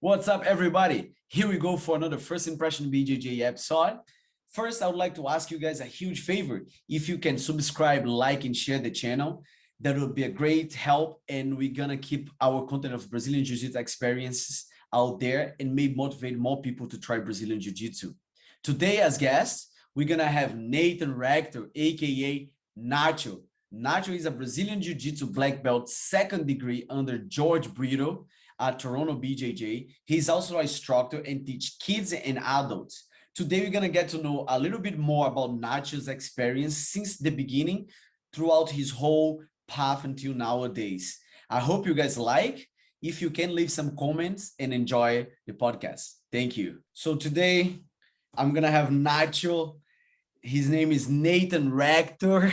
What's up, everybody? Here we go for another First Impression BJJ episode. First, I would like to ask you guys a huge favor. If you can subscribe, like, and share the channel, that would be a great help. And we're going to keep our content of Brazilian Jiu-Jitsu experiences out there and maybe motivate more people to try Brazilian Jiu-Jitsu. Today, as guests, we're going to have Rector AKA Nacho. Nacho is a Brazilian Jiu-Jitsu Black Belt, second degree under Jorge Britto at Toronto BJJ. He's also an instructor and teach kids and adults. Today, we're going to get to know a little bit more about Nacho's experience since the beginning throughout his whole path until nowadays. I hope you guys like. If you can, leave some comments and enjoy the podcast. Thank you. So today, I'm going to have Nacho. His name is Rector.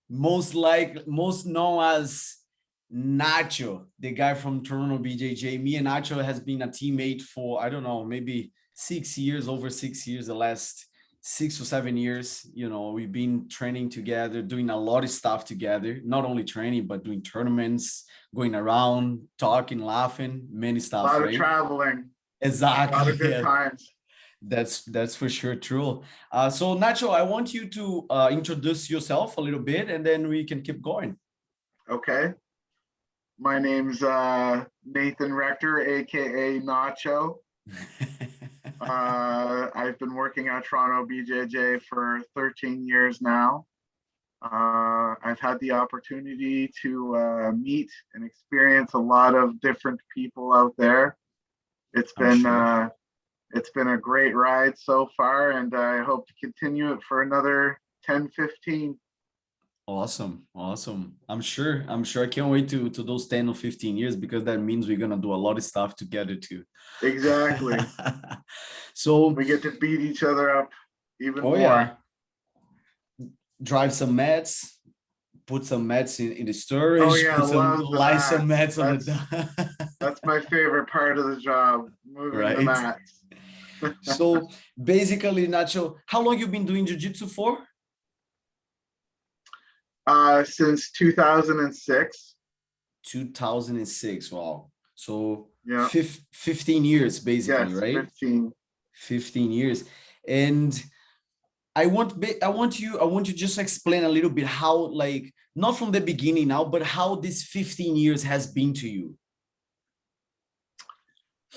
most known as Nacho, the guy from Toronto BJJ. Me and Nacho has been a teammate for, I don't know, maybe 6 years, over 6 years, the last 6 or 7 years. You know, we've been training together, doing a lot of stuff together, not only training, but doing tournaments, going around, talking, laughing, many stuff. A lot of traveling. Exactly. A lot of good times. That's for sure true. So Nacho, I want you to introduce yourself a little bit, and then we can keep going. Okay. My name's Rector AKA Nacho. I've been working at Toronto BJJ for 13 years now. I've had the opportunity to meet and experience a lot of different people out there. It's been a great ride so far, and I hope to continue it for another 10, 15. Awesome. I'm sure I can't wait to those 10 or 15 years, because that means we're gonna do a lot of stuff together too. Exactly. So we get to beat each other up even more. Yeah. Drive some mats, put some mats in the storage. Oh yeah, lie some mats on the That's my favorite part of the job, moving the mats. So basically, Nacho, how long you been doing jiu-jitsu for? Since 2006. 2006. Wow. So yeah, 15 years basically, yes, right? 15 years. And I want you just explain a little bit how, like, not from the beginning now, but how this 15 years has been to you.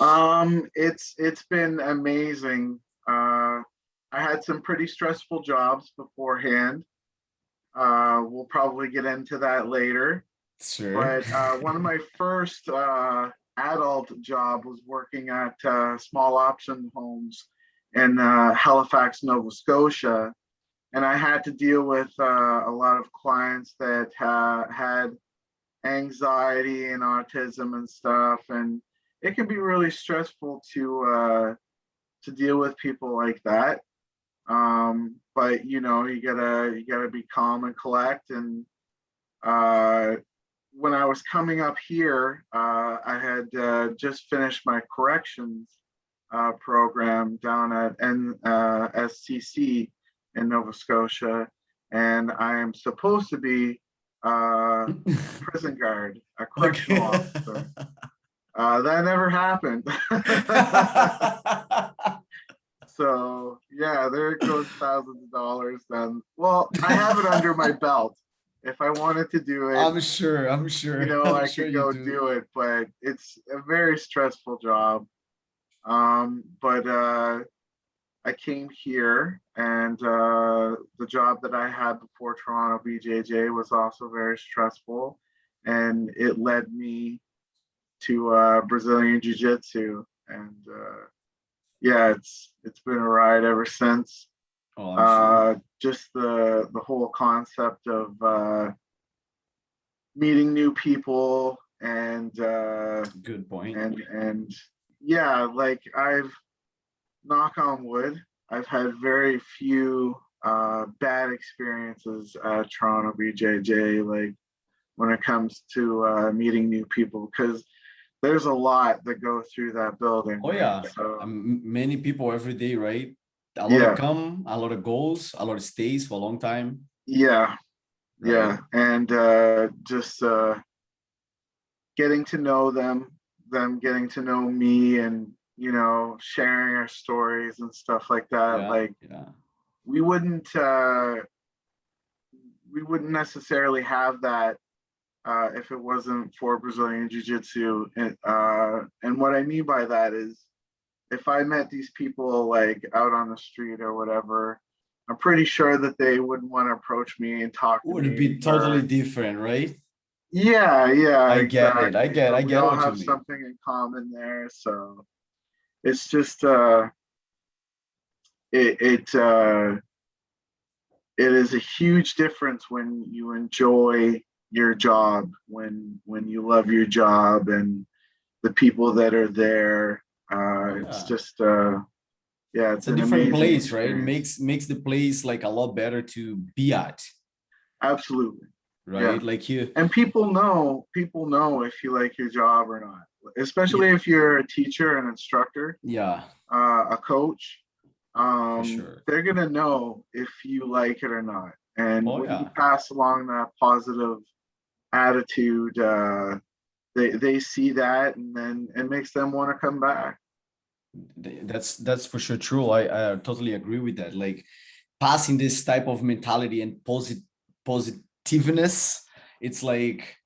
It's been amazing. I had some pretty stressful jobs beforehand. We'll probably get into that later. Sure. But one of my first adult job was working at small option homes in Halifax, Nova Scotia. And I had to deal with a lot of clients that had anxiety and autism and stuff. And it can be really stressful to deal with people like that. But you know, you gotta be calm and collect. And when I was coming up here, I had just finished my corrections program down at SCC in Nova Scotia, and I am supposed to be prison guard, a correctional officer. That never happened. So yeah, there goes thousands of dollars then. Well, I have it under my belt. If I wanted to do it, I'm sure. You know, I could go do it, but it's a very stressful job. But I came here, and the job that I had before Toronto BJJ was also very stressful, and it led me to Brazilian Jiu-Jitsu, and yeah, it's been a ride ever since. Sure. Just the whole concept of meeting new people and good point. And yeah, like I've, knock on wood, I've had very few bad experiences at Toronto BJJ, like when it comes to meeting new people, because there's a lot that go through that building. Oh yeah, so, many people every day, right? A lot of come, a lot of goes, a lot of stays for a long time. Yeah, right? And just getting to know them, them getting to know me and, you know, sharing our stories and stuff like that. Yeah, Like yeah. we wouldn't necessarily have that if it wasn't for Brazilian Jiu-Jitsu. And what I mean by that is if I met these people like out on the street or whatever, I'm pretty sure that they wouldn't want to approach me and talk to Would me. be totally different, right? Yeah, I get it. I exactly. get I But we get all what you have mean. something in common there. So it's just it it is a huge difference when you enjoy your job, when you love your job and the people that are there. It's Yeah. just yeah, It's it's a an different amazing place, right? experience. Makes the place like a lot better to be at, Absolutely. Yeah. right? Like you, And people know if you like your job or not, yeah, especially if you're a teacher, an instructor, yeah, a coach. for sure. They're gonna know if you like it or not. And Oh when you yeah. pass along that positive attitude, they see that, and then it makes them want to come back. That's for sure true. I totally agree with that. Like passing this type of mentality and positiveness, it's like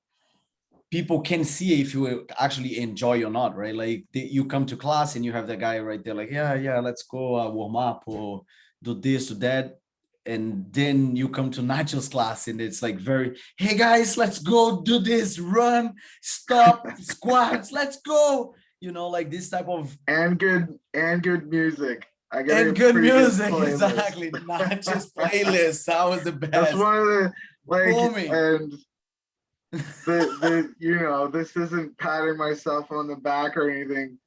people can see if you actually enjoy or not, right? Like you come to class and you have that guy right there, like, yeah, let's go warm up or do this, do that. And then you come to Nacho's class and it's like very, hey guys, let's go do this, run, stop, squats, let's go. You know, like this type of And good music. I got a and good pretty good music, playlist. exactly. Nacho's playlist, that was the That's best. one of the like, Booming. and the you know, this isn't patting myself on the back or anything,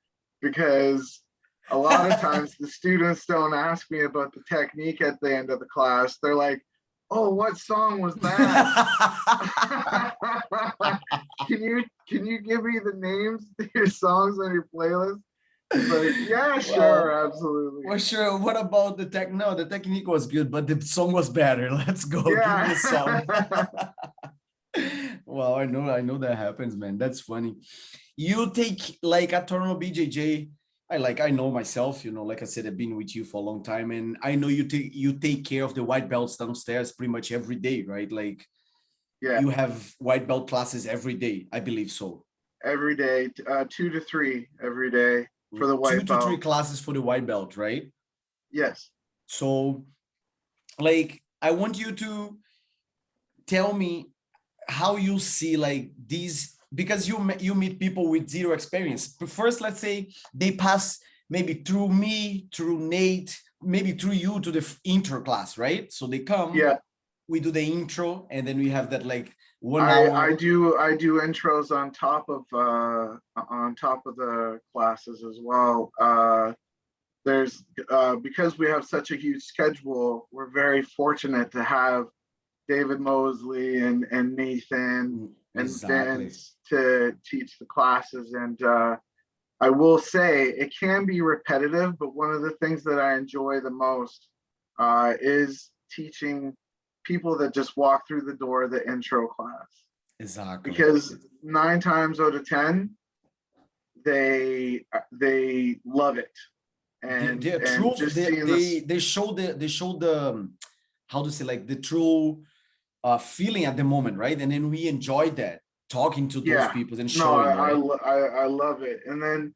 because a lot of times the students don't ask me about the technique at the end of the class. They're like, oh, what song was that? Can you give me the names to your songs on your playlist? It's like, yeah, Well, sure, absolutely. for sure. What about the tech? No, the technique was good, but the song was better. Let's go. Give me Yeah. the song. Well, I know that happens, man. That's funny. You take like a Toronto BJJ. I know myself, you know, like I said, I've been with you for a long time, and I know you take care of the white belts downstairs pretty much every day, right? Like Yeah, you have white belt classes every day, I believe so. every day, 2 to 3 every day for the Two white to three belts. classes for the white belt, right? Yes. So, like, I want you to tell me how you see like these, because you meet people with zero experience. But first, let's say they pass maybe through me, through Nate, maybe through you to the intro class, right? So they come, Yeah. we do the intro, and then we have that like one I hour. do I do intros on top of the classes as well. There's because we have such a huge schedule, we're very fortunate to have David Mosley and Nathan and Exactly. Vince to teach the classes. And I will say it can be repetitive, but one of the things that I enjoy the most is teaching people that just walk through the door the intro class, Exactly. because 9 times out of 10 they love it, The and truth, just seeing this. they show the how to say, like the true feeling at the moment, right? And then we enjoy that, talking to those Yeah, people and no, showing, right? I love it. And then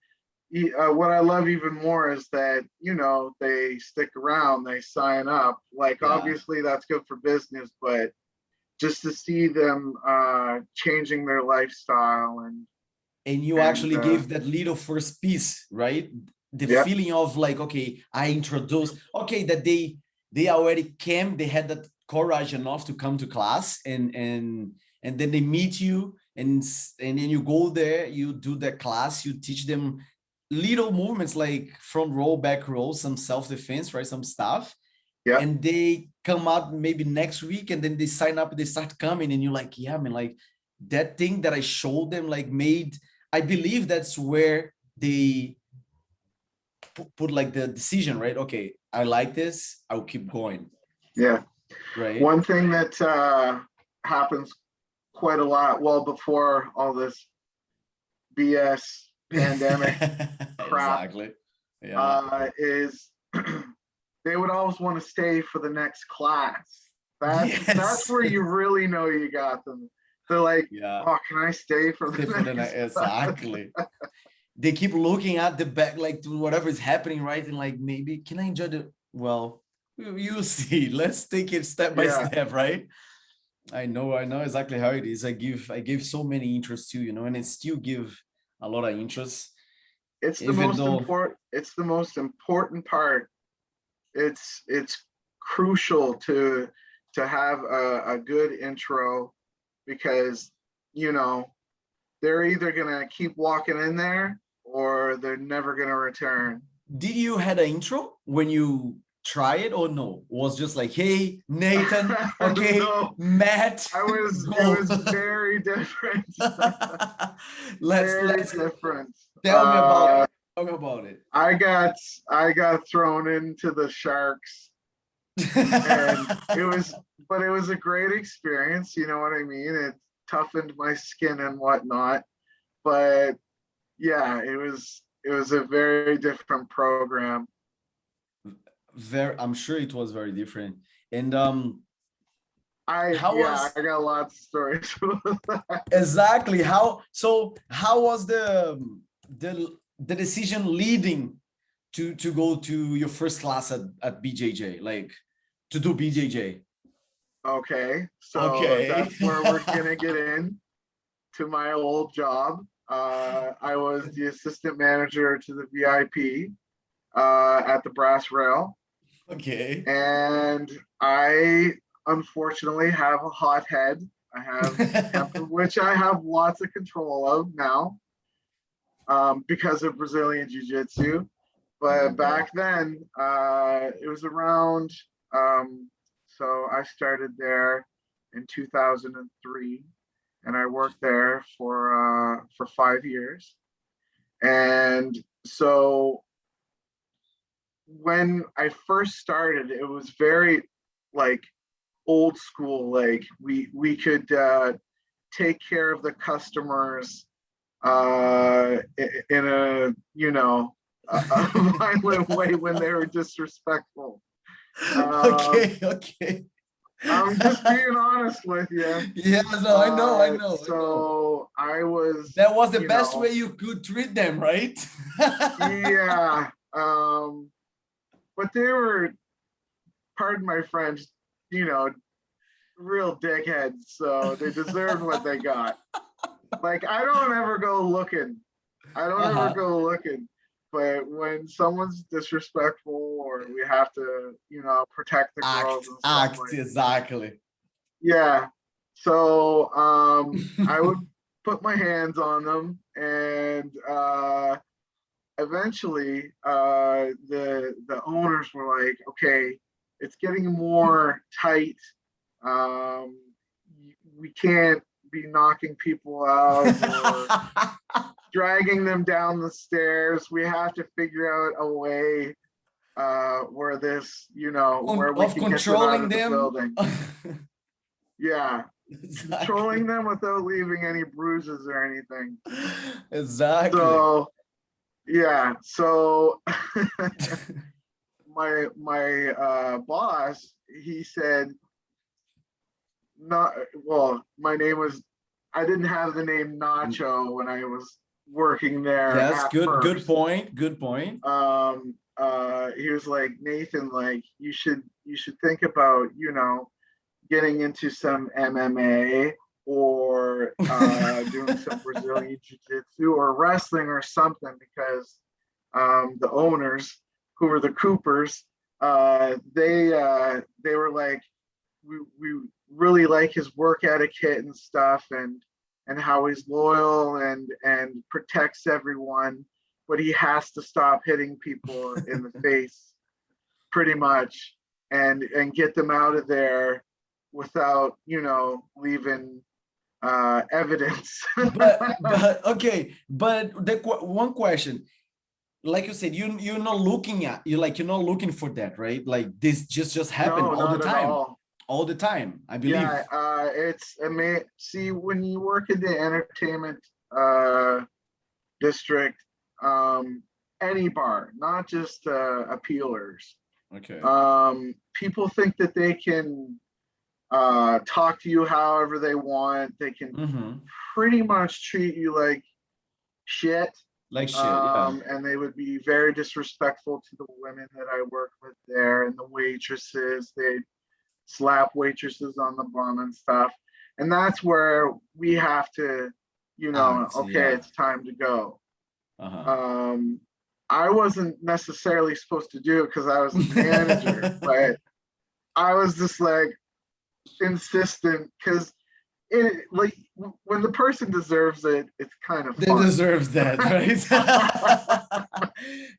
what I love even more is that, you know, they stick around, they sign up. Like Yeah. obviously that's good for business, but just to see them changing their lifestyle And you and actually gave that little first piece, right? The yeah, feeling of like, okay, I introduced, okay, that they already came, they had that courage enough to come to class, and then they meet you, and then you go there, you do the class, you teach them little movements like front row, back row, some self-defense, right? Some stuff. yeah, And they come out maybe next week, and then they sign up, they start coming, and you're like, yeah, man, like that thing that I showed them like made, I believe that's where they put like the decision, right? Okay, I like this, I'll keep going, yeah. right? One thing that happens quite a lot, well, before all this BS pandemic crap, Exactly. Yeah. is they would always want to stay for the next class. That's Yes. where you really know you got them. They're like, Yeah. oh, can I stay for Stay the for the night. next class? Exactly. They keep looking at the back, like to whatever is happening, right? And like, maybe can I enjoy the, well, you see, let's take it step by Yeah, step, right? I know exactly how it is. I give so many interests too, you know, and I still give a lot of interest, even though, it's the most important part. It's crucial to have a good intro, because you know they're either gonna keep walking in there or they're never gonna return. did you had an intro when you try it or no? Was just like, hey, Nathan, okay, No, Matt, it go. was very different. Very Let's different. tell me about it. Tell me about it. I got I got thrown into the sharks, and it was but it was a great experience, you know what I mean? It toughened my skin and whatnot. But yeah, it was a very different program. Very, I'm sure it was very different. And how I was got lots of stories. exactly how was the decision leading to go to your first class at BJJ, like to do BJJ? Okay, so Okay. that's where we're gonna get in to my old job. I was the assistant manager to the VIP at the Brass Rail, Okay. and I unfortunately have a hot head. I have a temper, which I have lots of control of now, because of Brazilian Jiu-Jitsu. There you But go. back then, it was around. So I started there in 2003, and I worked there for 5 years. And so when I first started, it was very like old school. Like we could take care of the customers in a a violent way when they were disrespectful. Um, Okay, okay. I'm just being honest with you. Yeah, no, I know. So I was, That was the best way you could treat them, right? yeah. But they were, pardon my French, you know, real dickheads. So they deserved what they got. Like I don't ever go looking. I don't ever Uh-huh. go looking. But when someone's disrespectful, or we have to, protect the girls and stuff Act, like, exactly. yeah. So I would put my hands on them, and eventually the owners were like, okay, it's getting more tight. Um, we can't be knocking people out or dragging them down the stairs. We have to figure out a way where this, where we Of can get them out controlling of the them. building. Yeah, controlling Exactly. them without leaving any bruises or anything. Exactly. So yeah, so my boss, he said, not well, my name was, I didn't have the name Nacho when I was working there Yes, at good first. point. Good point. He was like, Nathan, like you should think about, getting into some MMA, or doing some Brazilian Jiu-Jitsu or wrestling or something, because the owners, who were the Coopers, they were like, we really like his work etiquette and stuff, and how he's loyal and protects everyone, but he has to stop hitting people in the face, pretty much, and get them out of there without, leaving evidence. But okay, but one question, like you said, you're not looking at, you're not looking for that, right? Like this just happen No, not at all. all the time, I Yeah, believe. it's amazing. See, when you work in the entertainment uh, district, any bar, not just appealers. Okay. People think that they can talk to you however they want. They can Mm-hmm. pretty much treat you like shit. Like shit, yeah. And they would be very disrespectful to the women that I work with there and the waitresses. They slap waitresses on the bum and stuff. And that's where we have to, okay, Yeah. it's time to go. Uh-huh. I wasn't necessarily supposed to do it because I was a manager, but I was just like insistent because it like when the person deserves it, it's kind of They fun. deserve that, right?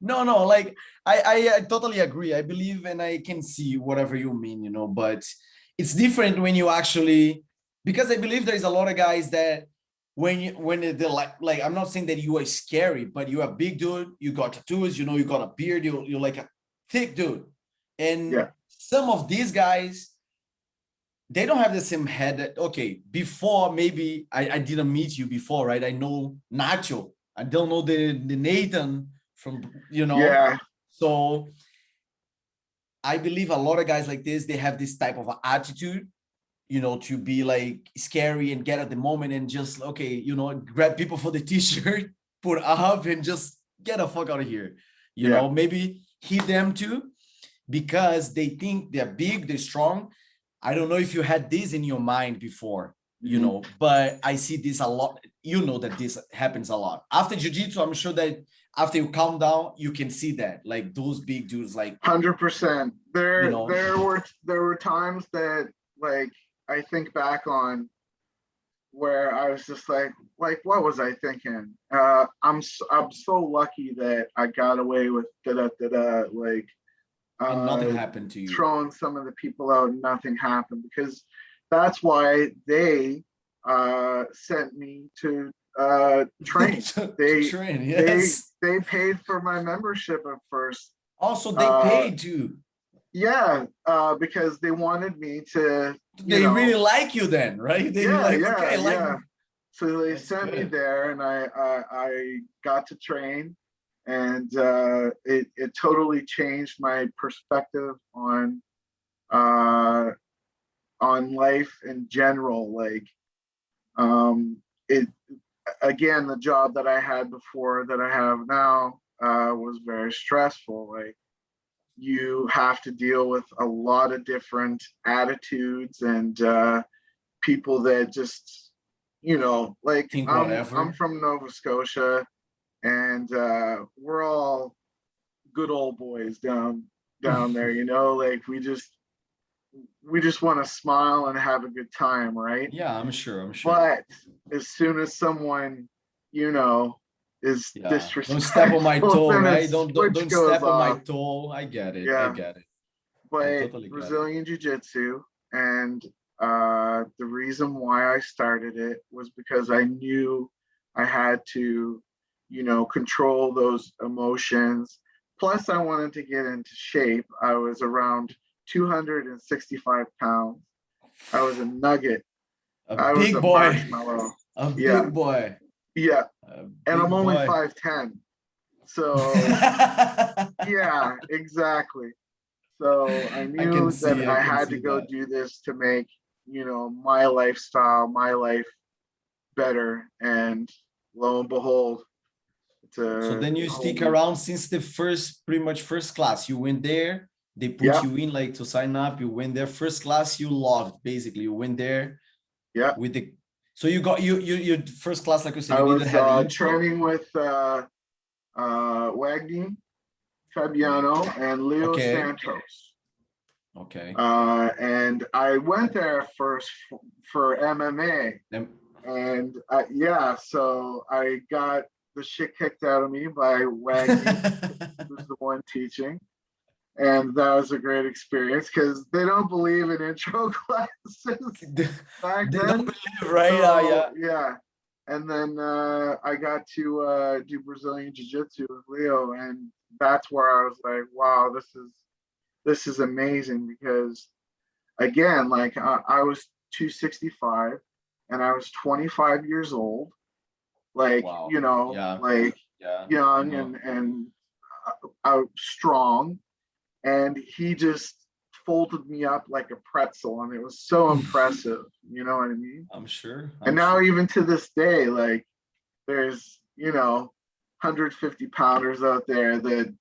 No, like I totally agree. I believe and I can see whatever you mean, but it's different when you actually, because I believe there's a lot of guys that when they're like I'm not saying that you are scary, but you're a big dude, you got tattoos, you got a beard, you're like a thick dude. And Yeah. some of these guys, they don't have the same head that, okay, before maybe I didn't meet you before, right? I know Nacho. I don't know the Nathan from, Yeah. So I believe a lot of guys like this, they have this type of attitude, to be like scary and get at the moment and just, okay, grab people for the t-shirt, put up and just get the fuck out of here. Maybe hit them too, because they think they're big, they're strong. I don't know if you had this in your mind before, but I see this a lot. That this happens a lot. After jiu-jitsu, I'm sure that after you calm down, you can see that, like those big dudes, like 100%. There were times that like I think back on where I was just like what was I thinking? I'm so lucky that I got away with like and nothing happened to you. throwing some of the people out and nothing happened, because that's why they sent me to train. Train, yes. They paid for my membership at first. Also, they paid too. Yeah, because they wanted me to. They really like you then, right? They yeah. So they sent me good. there, and I got to train, and it totally changed my perspective on life in general. Like, it again, the job that I had before that I have now was very stressful. Like, you have to deal with a lot of different attitudes and people that just, like, think I'm from Nova Scotia, and we're all good old boys down there, like we just want to smile and have a good time, right? Yeah, I'm sure. But as soon as someone, is disrespectful, don't step on my toe, right? Don't step on my off. toe. I get it. Yeah. I get it. I But totally get it. Brazilian Jiu-Jitsu, and the reason why I started it was because I knew I had to, control those emotions. Plus, I wanted to get into shape. I was around 265 pounds. I was a nugget. I was a marshmallow. A big boy. Yeah. And I'm only boy. 5'10". So yeah, exactly. So I knew that I had to go do this to make, my lifestyle, my life better. And lo and behold, so then you stick around since the pretty much first class. You went there, they put you in like to sign up. You went there first class. You loved, basically. You went there. Yeah. With the, so you got your first class, like you said. I was training with Wagner, Fabiano, and Leo Santos. Okay. And I went there first for MMA. And so I got the shit kicked out of me by Wagner, who's the one teaching. And that was a great experience because they don't believe in intro classes back then. Don't believe, right? So, yeah. And then I got to do Brazilian Jiu-Jitsu with Leo, and that's where I was like, wow, this is amazing, because again, like I was 265 and I was 25 years old, like, Wow. Yeah. like Yeah. young No. and out strong. And he just folded me up like a pretzel. And it was so impressive. You know what I mean? I'm sure. And I'm now, sure. even to this day, like there's, 150 pounders out there that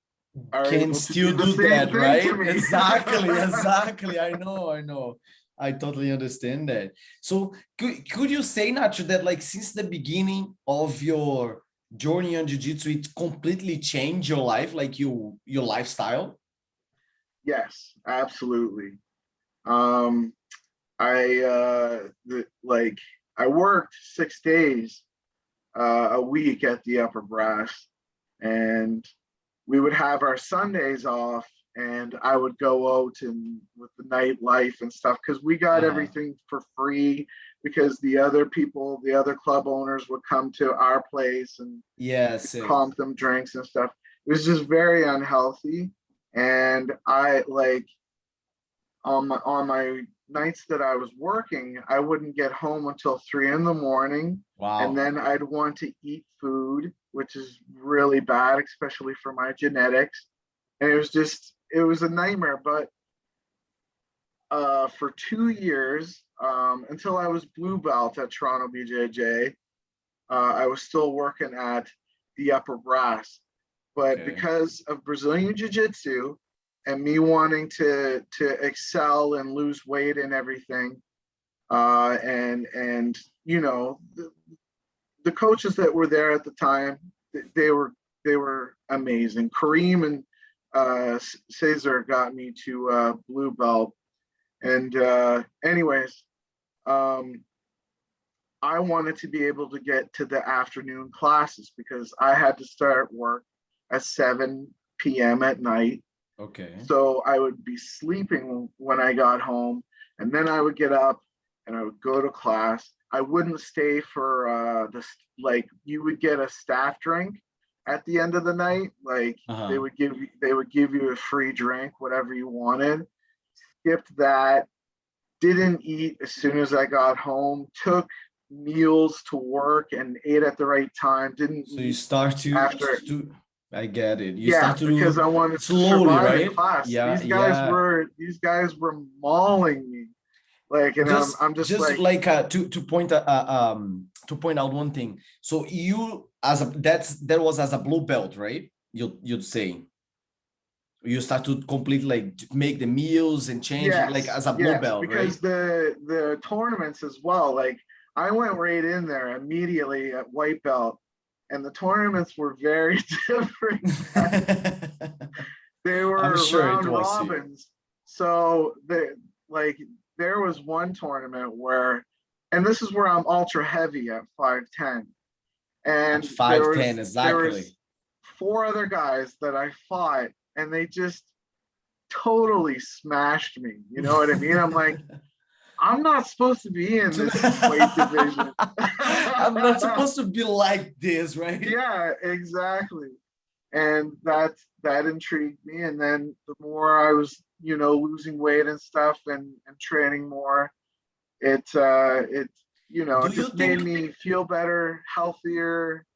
are Can able to do still the do same that, thing to right? me. Exactly, exactly. I know, I know. I totally understand that. So could you say, Nacho, that like since the beginning of your journey on jiu-jitsu, it completely changed your life, like your lifestyle? Yes, absolutely. Um, like I worked 6 days a week at the upper brass, and we would have our Sundays off, and I would go out and with the nightlife and stuff because we got Uh-huh. everything for free because the other people, the other club owners would come to our place and Yes, comp them drinks and stuff. It was just very unhealthy. And I like on my nights that I was working, I wouldn't get home until 3 in the morning. And wow. then I'd want to eat food, which is really bad, especially for my genetics. And it was a nightmare. But for 2 years, until I was blue belt at Toronto BJJ, I was still working at the upper brass. But Okay. because of Brazilian Jiu-Jitsu and me wanting to excel and lose weight and everything, and the coaches that were there at the time, they were amazing. Kareem and Cesar got me to blue belt, and anyways, um, I wanted to be able to get to the afternoon classes because I had to start work at 7 p.m. at night. Okay. So I would be sleeping when I got home, and then I would get up and I would go to class. I wouldn't stay for this, like you would get a staff drink at the end of the night. Like Uh-huh. they would give you a free drink, whatever you wanted. Skipped that, didn't eat as soon as I got home, took meals to work and ate at the right time, didn't So you eat start after. to I get it. You Yeah, start because to I wanted to slowly, survive in right? class. Yeah, yeah. These guys were mauling me. Like, and I'm just Just like, like to point out one thing. So you as a that was as a blue belt, right? You'd say you start to complete like to make the meals and change like yes, as a blue yes, belt, because right? the tournaments as well. Like, I went right in there immediately at white belt, and the tournaments were very different. They I'm were sure it round was too. robins. So like there was one tournament where, and this is where I'm ultra heavy at 5'10", At and 5'10", there was exactly. four other guys that I fought, and they just totally smashed me. You know what I mean? I'm like, I'm not supposed to be in this weight division. I'm not supposed to be like this, right? Yeah, exactly. And that intrigued me. And then the more I was, losing weight and stuff and training more, Do you just made think me feel better, healthier,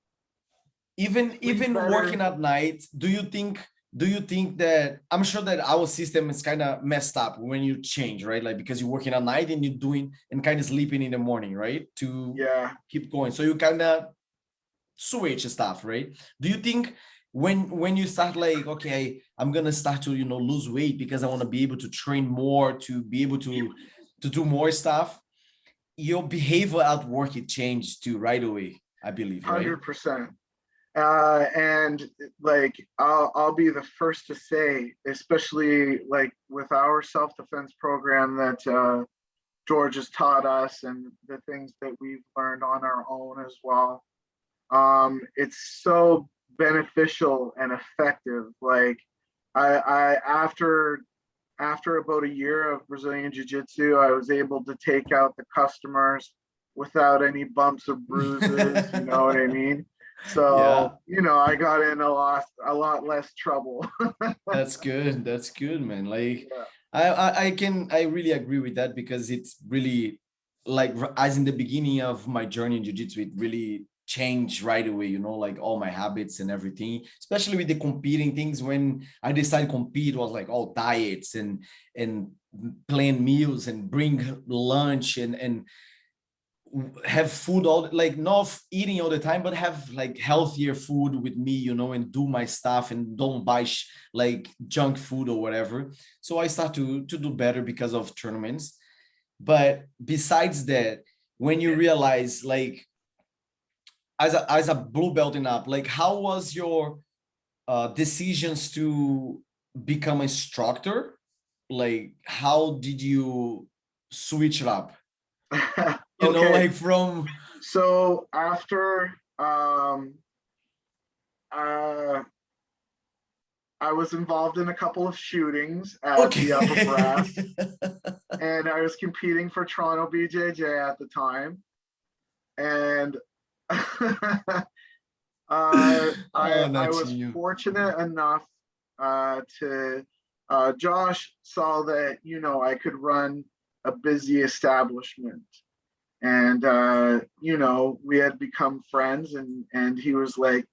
sleep even working better. at night, do you think that I'm sure that our system is kind of messed up when you change, right? Like because you're working at night and you're doing and kind of sleeping in the morning, right? To Yeah, keep going. So you kind of switch stuff, right? Do you think when you start like, okay, I'm gonna start to lose weight because I want to be able to train more, to be able to do more stuff, your behavior at work it changed too right away, I believe, right? 100%. And like I'll be the first to say, especially like with our self-defense program that George has taught us and the things that we've learned on our own as well. It's so beneficial and effective. Like I after about a year of Brazilian Jiu-Jitsu, I was able to take out the customers without any bumps or bruises. You know what I mean? Yeah, So, I got in a lot less trouble. that's good. That's good, man. Like Yeah. I really agree with that because it's really like as in the beginning of my journey in jiu-jitsu, it really change right away, you know, like all my habits and everything, especially with the competing things. When I decided to compete, it was like all diets and plan meals and bring lunch and have food all, like not eating all the time, but have like healthier food with me, you know, and do my stuff and don't buy like junk food or whatever. So I start to do better because of tournaments. But besides that, when you realize, like, as a blue belt in up, like how was your decisions to become an instructor? Like how did you switch it up, you know, Okay, like from so after uh, I was involved in a couple of shootings at the upper okay. brass, and I was competing for Toronto BJJ at the time. And Oh, I was Nacho. fortunate enough to Josh saw that, you know, I could run a busy establishment, and you know, we had become friends, and he was like,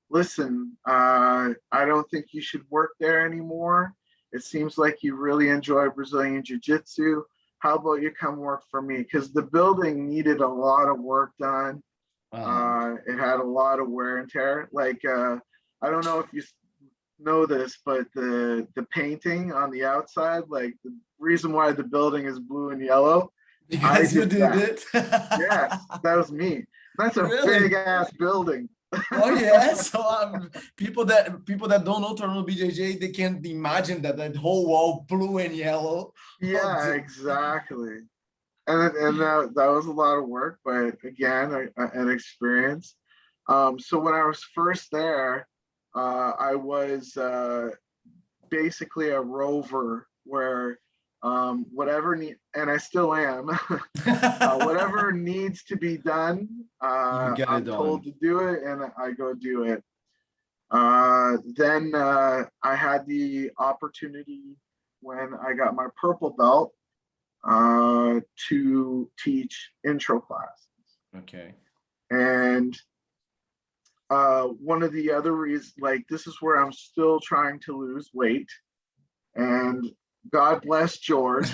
listen, I don't think you should work there anymore. It seems like you really enjoy Brazilian Jiu-Jitsu. How about you come work for me? Because the building needed a lot of work done. Uh-huh. It had a lot of wear and tear. Like, I don't know if you know this, but the painting on the outside, like the reason why the building is blue and yellow, I Because you did did that. it. Yes, that was me. That's a big Really? ass building. Oh yeah. So people that don't know Toronto BJJ, they can't imagine that whole wall blue and yellow. Oh, Yeah, exactly. And that was a lot of work, but again, an experience. So when I was first there, I was basically a rover where whatever and I still am, whatever needs to be done, you get it I'm told done. to do it, and I go do it. Then I had the opportunity when I got my purple belt to teach intro class. Okay. And one of the other reasons, like, this is where I'm still trying to lose weight. And God bless George,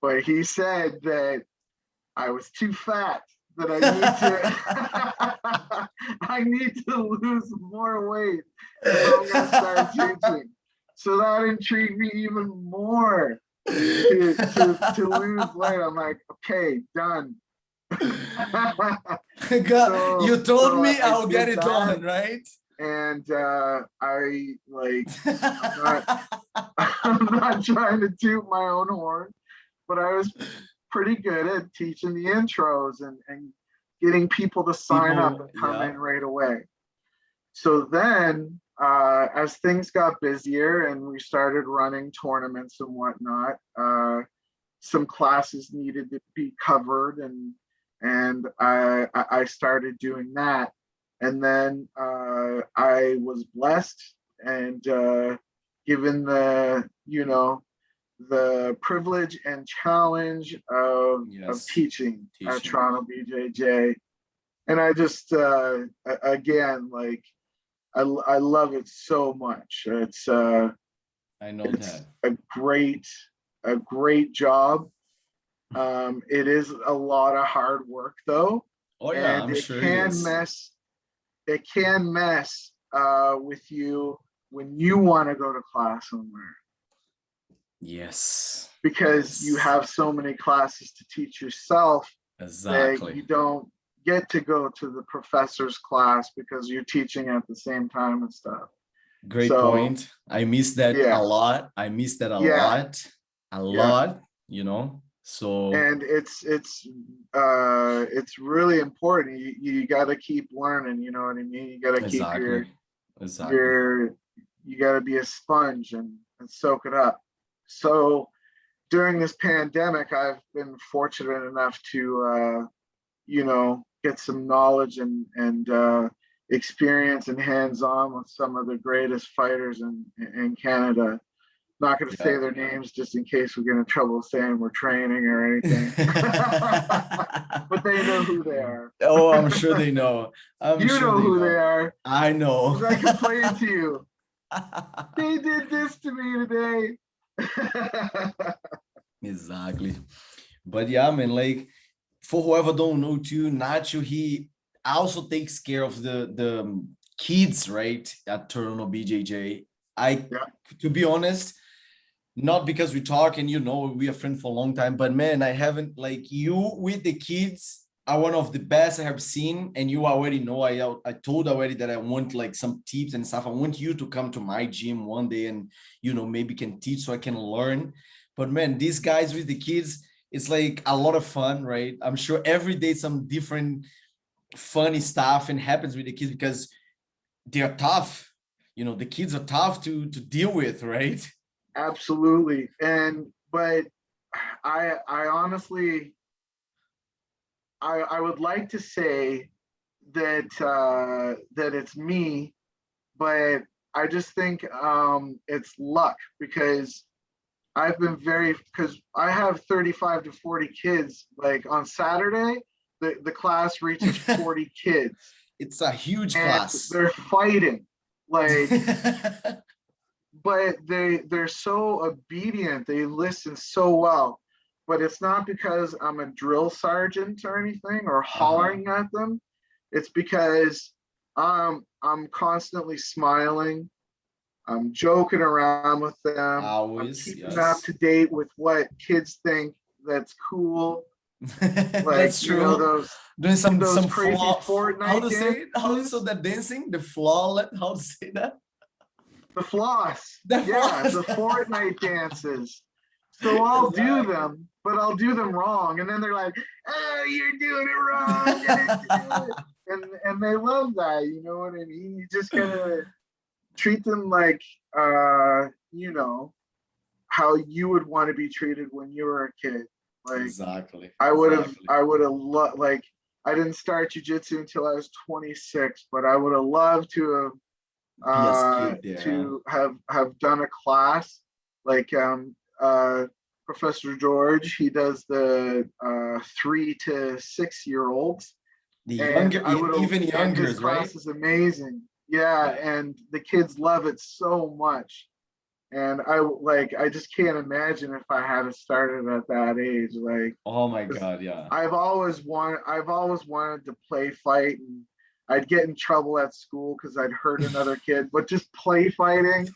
but he said that I was too fat, that I need to lose more weight if I'm going to start teaching. So that intrigued me even more to lose weight. I'm like, okay, done. God, you told So me I I'll get did it that, done, right? and I like, I'm not I'm not trying to toot my own horn, but I was pretty good at teaching the intros and getting people to sign up and People, come yeah. in right away. So then, as things got busier and we started running tournaments and whatnot, some classes needed to be covered, and I started doing that. And then I was blessed and given the, you know, the privilege and challenge of Yes. teaching at Teaching. Toronto BJJ. And I just again, like, I love it so much. I know It's that. a great job. It is a lot of hard work though, Oh yeah, and I'm sure it is. it can mess with you when you want to go to class somewhere, Yes. because you Yes. have so many classes to teach yourself that Exactly. you don't get to go to the professor's class because you're teaching at the same time and stuff. Great So point. I miss that a yeah, lot. I miss that yeah, a yeah. lot, you know. So And it's really important. You got to keep learning, you know what I mean? You got to keep exactly. Exactly. your you got to be a sponge and soak it up. So during this pandemic, I've been fortunate enough to you know, get some knowledge and experience and hands-on with some of the greatest fighters in Canada. Not going to say their names just in case we get in trouble saying we're training or anything. But they know who they are. Oh, I'm sure they know. You know who they are. I know. Because I complained to you. They did this to me today. Exactly. But yeah, man, like for whoever don't know too, Nacho, he also takes care of the kids, right, at Toronto BJJ. To be honest, not because we talk and we are friends for a long time, but man, I haven't, like, you with the kids are one of the best I have seen, and you already know, I told already that I want like some tips and stuff. I want you to come to my gym one day and maybe can teach so I can learn. But man, these guys with the kids, it's like a lot of fun, right? I'm sure every day some different funny stuff and happens with the kids because they are tough. The kids are tough to deal with, right? Absolutely. But I honestly, I would like to say that that it's me, but I just think it's luck because because I have 35 to 40 kids. Like on Saturday, the class reaches 40 kids. It's a huge class. They're fighting, like, but they're so obedient. They listen so well. But it's not because I'm a drill sergeant or anything or hollering at them. It's because I'm constantly smiling. I'm joking around with them. Always, I'm keeping up to date with what kids think that's cool. Like, that's true. Doing some crazy Fortnite how to say it? How to say that dancing? The flaw? How to say that? The floss. The Fortnite dances. So I'll do them, but I'll do them wrong. And then they're like, oh, you're doing it wrong. And they love that, you know what I mean? You just gotta treat them like, how you would want to be treated when you were a kid. Like, exactly. I would have loved, like, I didn't start jiu-jitsu until I was 26, but I would have loved to have done a class like Professor George. He does the 3 to 6 year olds. The younger, even younger, his class is amazing. Yeah, and the kids love it so much. And I just can't imagine if I had started at that age. Like, oh my God, yeah. I've always wanted to play fight, and I'd get in trouble at school because I'd hurt another kid, but just play fighting.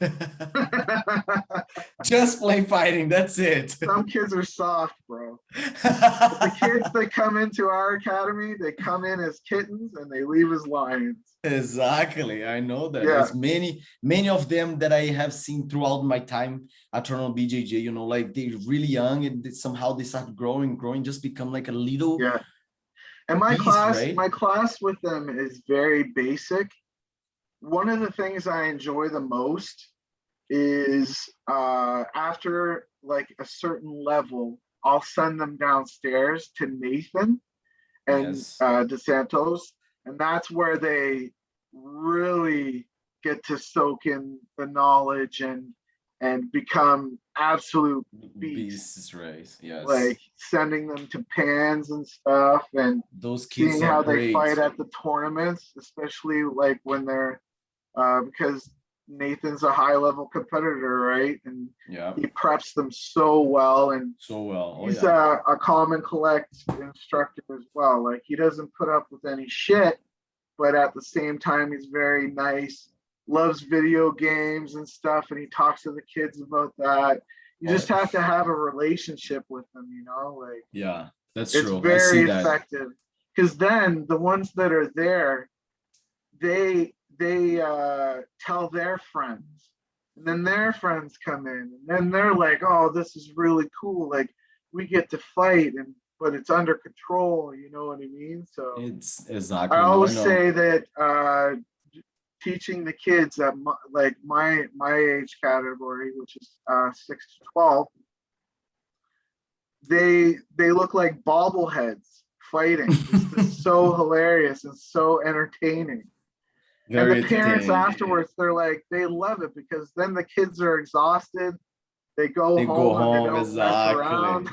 Just play fighting, that's it. Some kids are soft, bro. But the kids that come into our academy, they come in as kittens and they leave as lions. Exactly, I know that. There's many of them that I have seen throughout my time at Toronto BJJ, like they're really young and somehow they start growing, just become like a little And my beast, my class with them is very basic. One of the things I enjoy the most is after like a certain level, I'll send them downstairs to Nathan and DeSantos, and that's where they really get to soak in the knowledge and become absolute beasts, right? Yes. Like sending them to pans and stuff, and those kids seeing how they fight at the tournaments, especially like when they're because Nathan's a high level competitor, right? And he preps them so well, and he's a calm and collect instructor as well. Like, he doesn't put up with any shit, but at the same time he's very nice, loves video games and stuff, and he talks to the kids about that. You just have to have a relationship with them, like, that's true. It's very effective, because then the ones that are there, they tell their friends, and then their friends come in, and then they're like, oh, this is really cool, like, we get to fight, but it's under control, you know what I mean? So it's exactly, I always say that teaching the kids at my age category, which is 6 to 12, they look like bobbleheads fighting. It's so hilarious and so entertaining. And the parents afterwards, they're like, they love it, because then the kids are exhausted, They go They go home and they home, don't mess exactly, around.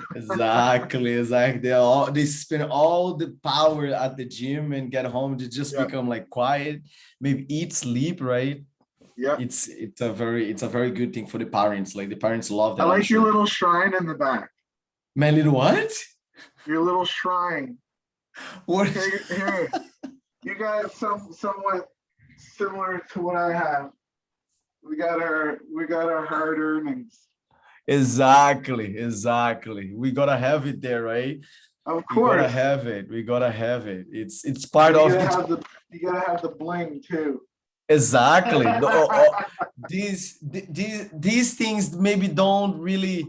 exactly. They spend all the power at the gym and get home to just Yeah, become like quiet, maybe eat, sleep, right? yeah. It's a very good thing for the parents. Like the parents love I that, I'm like your sure. little shrine in the back. My little what? Your little shrine. What? Here, you got somewhat similar to what I have. We got our hard earnings. Exactly, exactly. We gotta have it there, right? Of We gotta course. have it. We gotta have it. It's part And of it's you gotta have the bling too. exactly. These things maybe don't really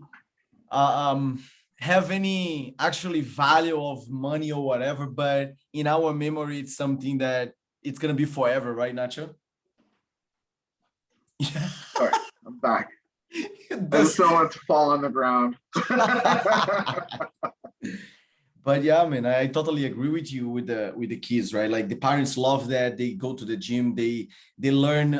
have any actually value of money or whatever, but in our memory, it's something that it's gonna be forever, right, Nacho? Yeah. Sorry, I'm back. I just That's- don't want it to fall on the ground. but yeah, man, I totally agree with you with the kids, right? Like the parents love that they go to the gym, they learn.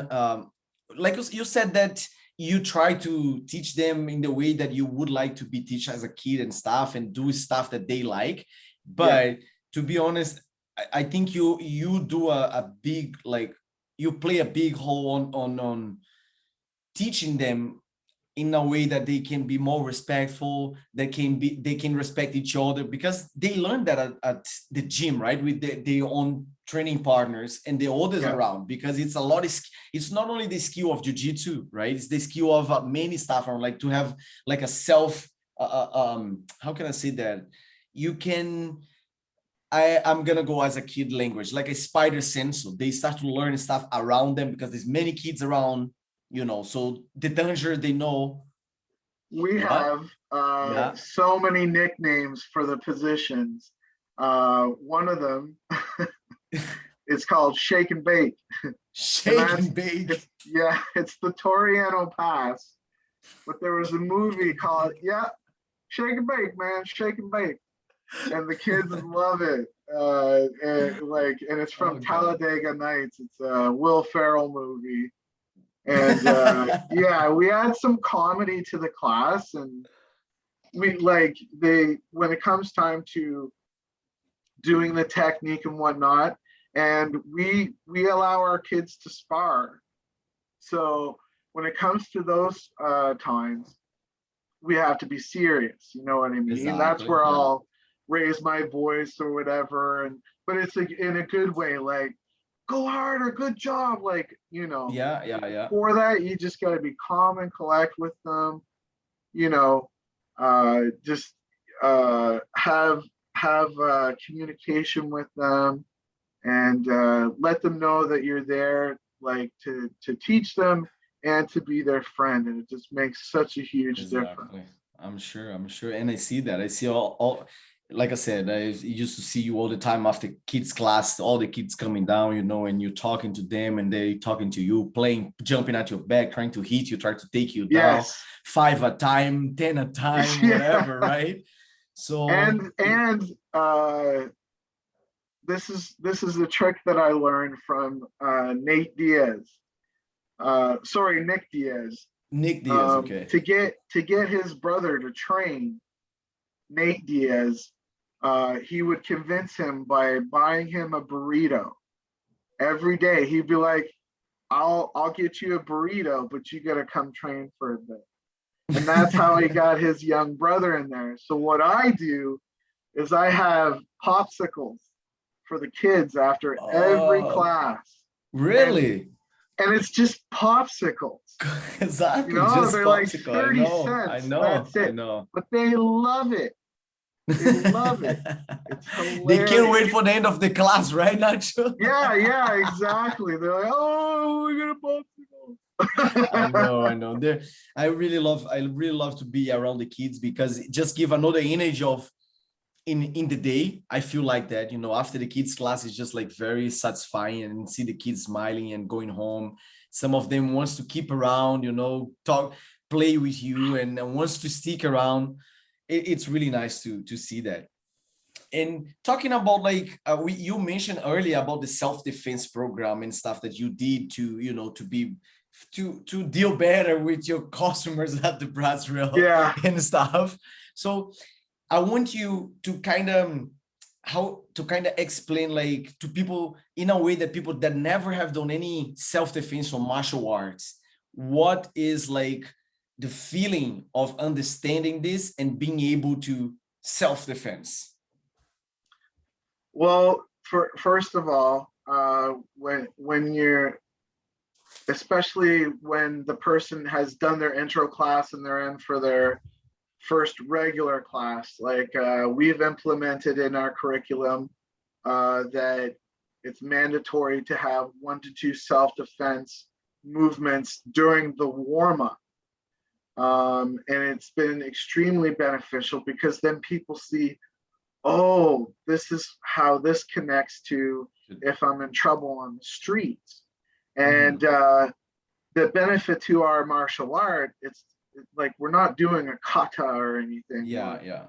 Like you said that you try to teach them in the way that you would like to be teach as a kid and stuff, and do stuff that they like. Yeah, But to be honest, I think you do a big like you play a big role on teaching them in a way that they can be more respectful, they can respect each other, because they learn that at the gym, right, with their own training partners and the others yeah, around, because it's a lot of, it's not only the skill of jiu-jitsu, right, it's the skill of many stuff around, like to have like a self how can I say that, you can, I'm gonna go as a kid language, like a spider sense. So they start to learn stuff around them because there's many kids around, you know. So the danger they know. we What? have Yeah. so many nicknames for the positions. One of them is called Shake and Bake, and Shake that's and bake. it's the Toriano Pass. But there was a movie called Shake and Bake, man, Shake and Bake, and the kids love it. And it's from Oh God. Talladega Nights. It's a Will Ferrell movie, and yeah, we add some comedy to the class, and we like they when it comes time to doing the technique and whatnot, and we allow our kids to spar. So when it comes to those times, we have to be serious. You know what I mean? That's Exactly. where Yeah. I'll raise my voice or whatever, and but it's like in a good way, like go harder, good job, like Yeah. Yeah. Yeah. for that you just got to be calm and collect with them, just have communication with them, and let them know that you're there, like to teach them and to be their friend, and it just makes such a huge difference. Exactly. I'm sure. I'm sure. And I see that. I see all like I said, I used to see you all the time after kids class, all the kids coming down, you know, and you're talking to them and they talking to you, playing, jumping at your back, trying to hit you, trying to take you down, Yes. 5 a time, 10 a time, Yeah. whatever, right? So And this is a trick that I learned from Nate Diaz. Sorry, Nick Diaz. Nick Diaz, okay. To get his brother to train Nate Diaz, he would convince him by buying him a burrito every day. He'd be like, "I'll get you a burrito, but you gotta come train for a bit." And that's how he got his young brother in there. So what I do is I have popsicles for the kids after every Oh, class, and really? and it's just popsicles. Exactly, just They're like popsicle. I 30 know, I cents. know, That's I it. know. But they love it. They love it. It's They can't wait hilarious. for the end of the class, right, Nacho? Yeah, yeah, exactly. They're like, oh, we got a popsicle. I know. There, I really love to be around the kids because it just give another image of in the day. I feel like that, you know, after the kids class is just like very satisfying and see the kids smiling and going home. Some of them wants to keep around, you know, talk, play with you, and wants to stick around. It's really nice to see that. And talking about like you mentioned earlier about the self-defense program and stuff that you did to, you know, to be to deal better with your customers at the Brazil Yeah. and stuff. So I want you to kind of explain like to people in a way that people that never have done any self-defense or martial arts, what is like the feeling of understanding this and being able to self-defense? Well, first of all, when you're, especially when the person has done their intro class and they're in for their first regular class, like we've implemented in our curriculum that it's mandatory to have 1 to 2 self-defense movements during the warm-up. And it's been extremely beneficial because then people see, oh, this is how this connects to if I'm in trouble on the streets. And the benefit to our martial art, it's like we're not doing a kata or anything.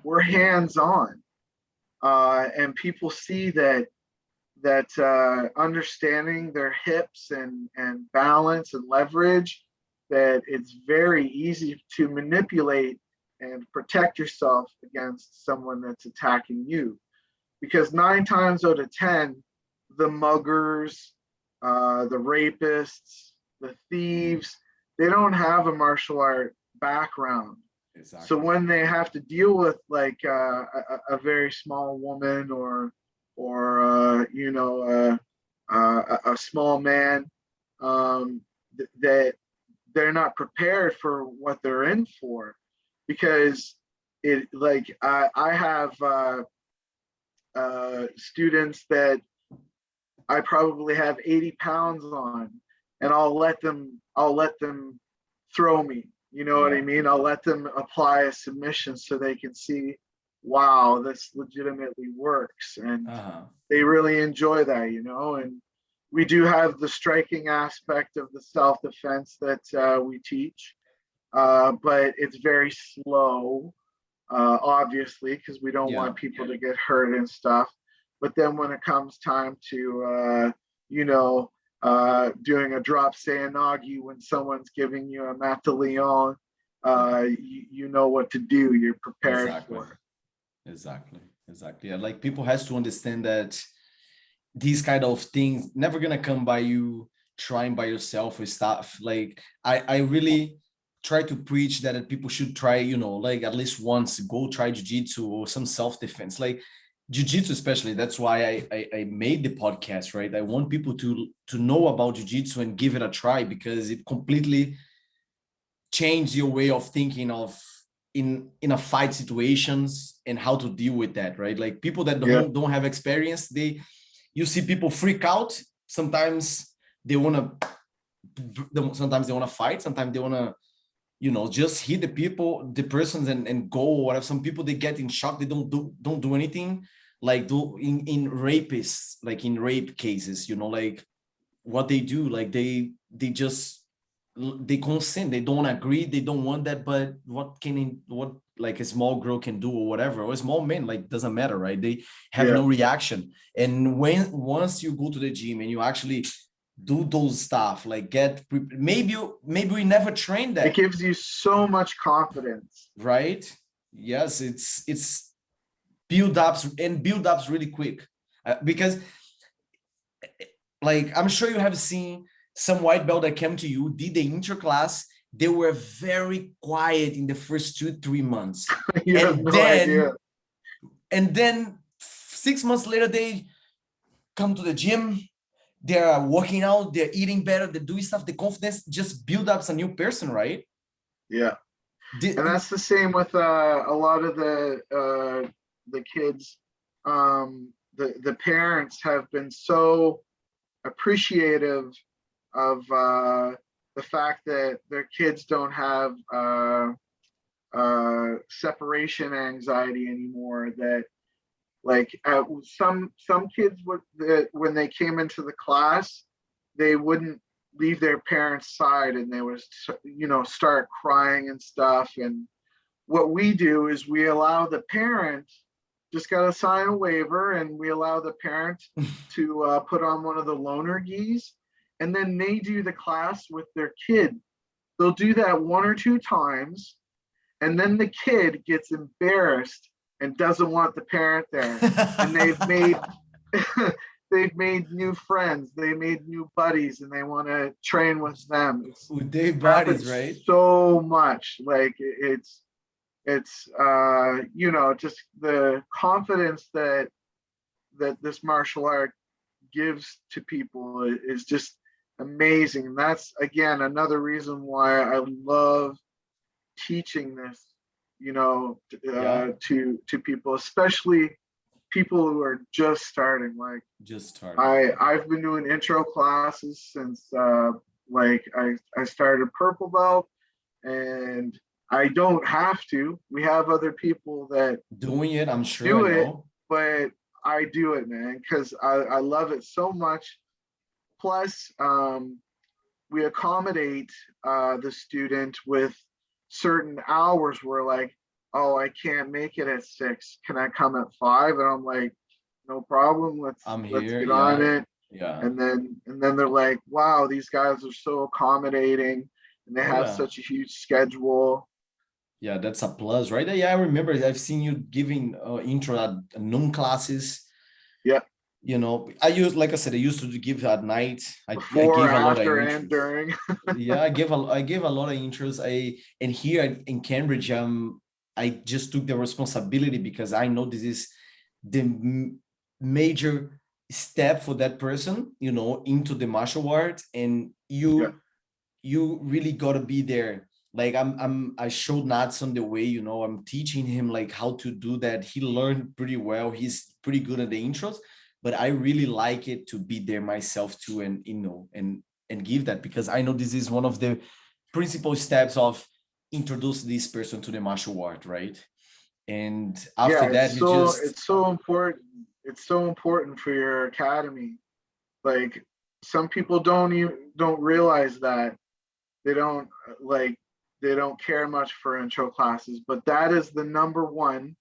We're hands-on. And people see that understanding their hips and balance and leverage, that it's very easy to manipulate and protect yourself against someone that's attacking you. Because 9 times out of 10, the muggers, the rapists, the thieves, they don't have a martial art background. Exactly. So when they have to deal with like a very small woman or you know a small man, that they're not prepared for what they're in for, because it like I have students that I probably have 80 pounds on, and I'll let them throw me. You know what I mean? I'll let them apply a submission so they can see, wow, this legitimately works. And they really enjoy that, you know. And we do have the striking aspect of the self-defense that we teach, but it's very slow, obviously, because we don't want people to get hurt and stuff. But then when it comes time to, you know, doing a drop seanagi when someone's giving you a mat de leon, you know what to do. You're prepared for it. Exactly. Yeah, like people has to understand that these kind of things never gonna come by you trying by yourself with stuff. Like I really try to preach that people should try, you know, like at least once go try jiu-jitsu or some self-defense, like jiu-jitsu especially. That's why I made the podcast, right? I want people to know about jiu-jitsu and give it a try, because it completely changed your way of thinking of in a fight situations and how to deal with that, right? Like people that don't have experience, you see people freak out. Sometimes they want to fight. Sometimes they want to, you know, just hit the persons and go or whatever. Some people, they get in shock. They don't do anything, like in rapists, like in rape cases, you know, like what they do, like they consent. They don't agree. They don't want that. But what like a small girl can do or whatever, or a small man, like doesn't matter, right? They have no reaction. And once you go to the gym and you actually do those stuff, like maybe we never trained that. It gives you so much confidence, right? Yes, it's build-ups really quick, because like I'm sure you have seen some white belt that came to you, did the intro class, they were very quiet in the first 2-3 months. And then 6 months later, they come to the gym, they're working out, they're eating better, they're doing stuff. The confidence just build up a new person, right? Yeah. And that's the same with a lot of the kids. The parents have been so appreciative of the fact that their kids don't have separation anxiety anymore. That like some kids when they came into the class, they wouldn't leave their parents' side, and they would, you know, start crying and stuff. And what we do is we allow the parent, just got to sign a waiver, and we allow the parent to put on one of the loaner gis, and then they do the class with their kid. They'll do that 1 or 2 times, and then the kid gets embarrassed and doesn't want the parent there. And they've made they've made new friends, they made new buddies, and they want to train with them. It's With their bodies, happens right? so much. Like it's you know, just the confidence that this martial art gives to people is just amazing. And that's again another reason why I love teaching this, you know, Yeah, to people, especially people who are just starting. Like just starting. I've been doing intro classes since like I started purple belt, and I don't have to. We have other people that Doing it, I'm sure, I do it, know. but I do it, man, because I love it so much. Plus, we accommodate the student with certain hours where like, oh, I can't make it at 6. Can I come at 5? And I'm like, no problem. I'm Let's here. get on Yeah, it. yeah. And then they're like, wow, these guys are so accommodating, and they Oh have yeah. such a huge schedule. Yeah, that's a plus, right? Yeah, I remember I've seen you giving intro at noon classes. Yeah, You know, I used, like I said, I used to give at night. I before, gave a lot of after, and intros. during. Yeah, I gave a lot of intros. And here in Cambridge, I just took the responsibility because I know this is the major step for that person, you know, into the martial art, and Yeah, you really got to be there. Like I showed Natson the way, you know, I'm teaching him like how to do that. He learned pretty well. He's pretty good at the intros, but I really like it to be there myself too, and you know, and give that, because I know this is one of the principal steps of introduce this person to the martial art, right? And after yeah. that, you just It's so important. It's so important for your academy. Like some people don't realize that. They don't like they don't care much for intro classes, but that is the number one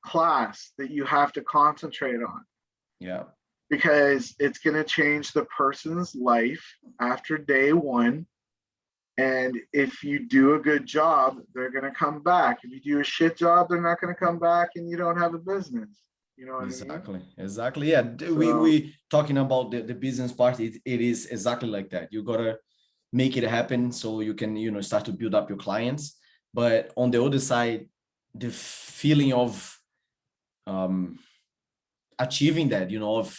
class that you have to concentrate on, yeah, because it's going to change the person's life after day one. And if you do a good job, they're going to come back. If you do a shit job, they're not going to come back, and you don't have a business. You know what I mean? exactly. Yeah, So we talking about the business part. It is exactly like that. You gotta make it happen so you can, you know, start to build up your clients. But on the other side, the feeling of um achieving that, you know, of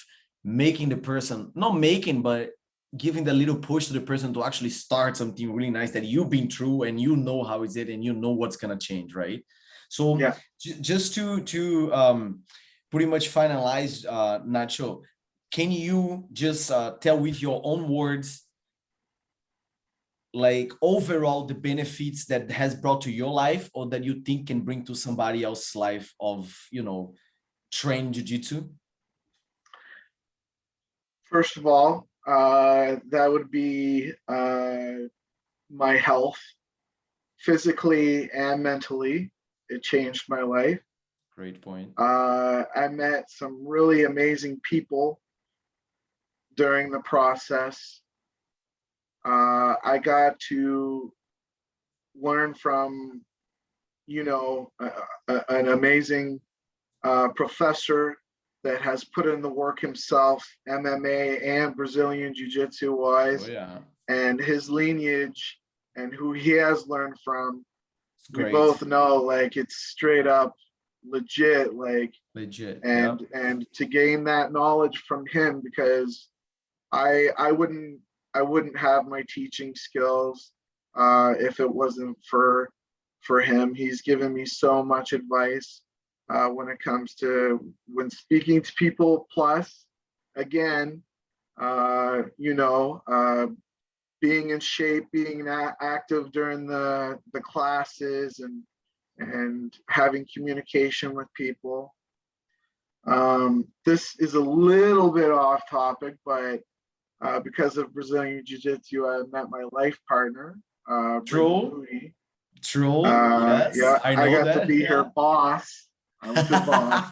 making the person, not making, but giving the little push to the person to actually start something really nice that you've been through, and you know how is it, and you know what's gonna change, right? So yeah, just to pretty much finalize, Nacho, can you just tell with your own words, like overall the benefits that has brought to your life, or that you think can bring to somebody else's life of, you know, train jiu-jitsu? first of all, that would be my health, physically and mentally. It changed my life. Great point. I met some really amazing people during the process. I got to learn from, you know, an amazing professor that has put in the work himself, MMA and Brazilian Jiu-Jitsu Oh wise, yeah, and his lineage and who he has learned from. it's We great. both know like it's straight up legit, like, Legit. Yeah. and to gain that knowledge from him, because I wouldn't have my teaching skills if it wasn't for him. He's given me so much advice when it comes to when speaking to people. Plus, again, you know, being in shape, being active during the classes, and having communication with people. This is a little bit off topic, but because of Brazilian Jiu-Jitsu, I met my life partner, Brittany True. Moody. True. Yes, Yeah, I I know got to that. be her Yeah. boss. I was her boss.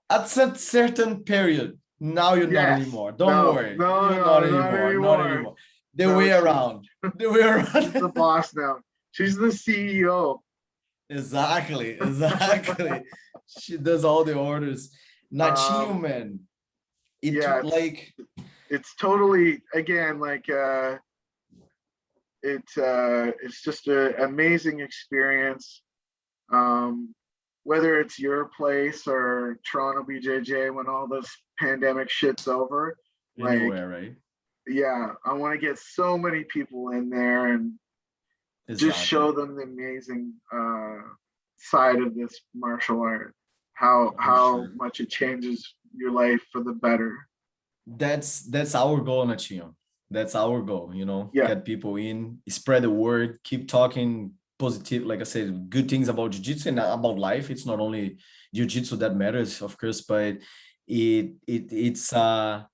At a certain period. Now you're not Yes. anymore. Don't No, worry. no, You're no, not not anymore. Not anymore. anymore. The No, way around. The way she's the around. boss now. She's the CEO. Exactly. Exactly. She does all the orders. Nachinho, man. It Yeah, like it's totally, again, like it's just an amazing experience. Whether it's your place or Toronto BJJ when all this pandemic shit's over, like, anywhere, right? yeah, I want to get so many people in there and just Exactly. show them the amazing side of this martial art, For how sure. much it changes your life for the better. That's our goal, Nachinho. That's our goal, you know, Yeah, get people in, spread the word, keep talking positive, like I said, good things about jiu-jitsu and about life. It's not only jiu-jitsu that matters, of course, but it's a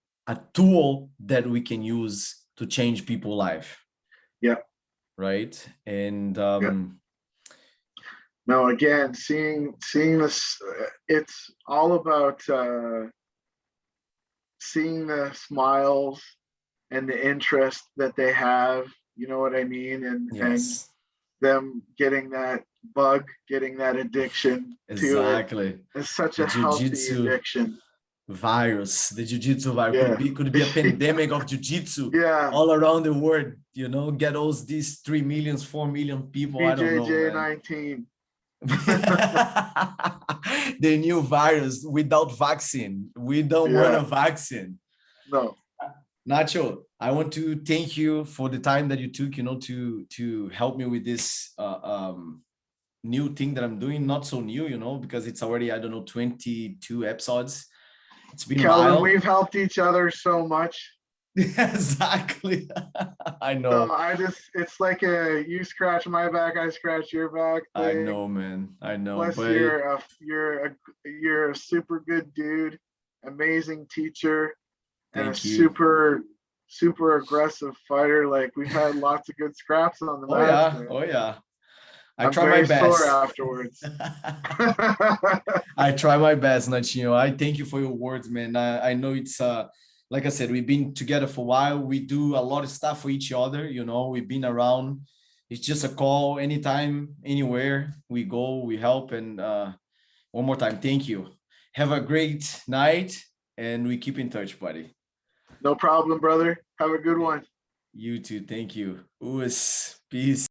tool that we can use to change people's life, yeah, right? And yeah. No, again, seeing this, it's all about seeing the smiles and the interest that they have. You know what I mean? And yes, them getting that bug, getting that addiction to it. exactly. It's such The a healthy jiu-jitsu addiction. virus, the jiu-jitsu virus Yeah, could be a pandemic of jiu-jitsu yeah. all around the world, you know, get these 3 millions, 4 million people. I don't know, TBJJ man. 19. The new virus without vaccine. We don't want Yeah, a vaccine. no, Nacho, I want to thank you for the time that you took, you know, to help me with this new thing that I'm doing. Not so new, you know, because it's already, I don't know, 22 episodes. It's been a Kelvin, while. we've helped each other so much. Exactly. I So know. I just, it's like a you scratch my back, I scratch your back I thing. know, man. I know. Plus, But you're a super good dude, amazing teacher, and a thank you. super aggressive fighter. Like we've had lots of good scraps on the Oh mats, yeah. man. Oh yeah. I I'm try my very sore best. afterwards. I try my best, Nachinho. I thank you for your words, man. I know it's like I said, we've been together for a while. We do a lot of stuff for each other, you know, we've been around. It's just a call anytime, anywhere we go, we help. And one more time, thank you. Have a great night and we keep in touch, buddy. No problem, brother. Have a good one. You too. Thank you. Us. Peace.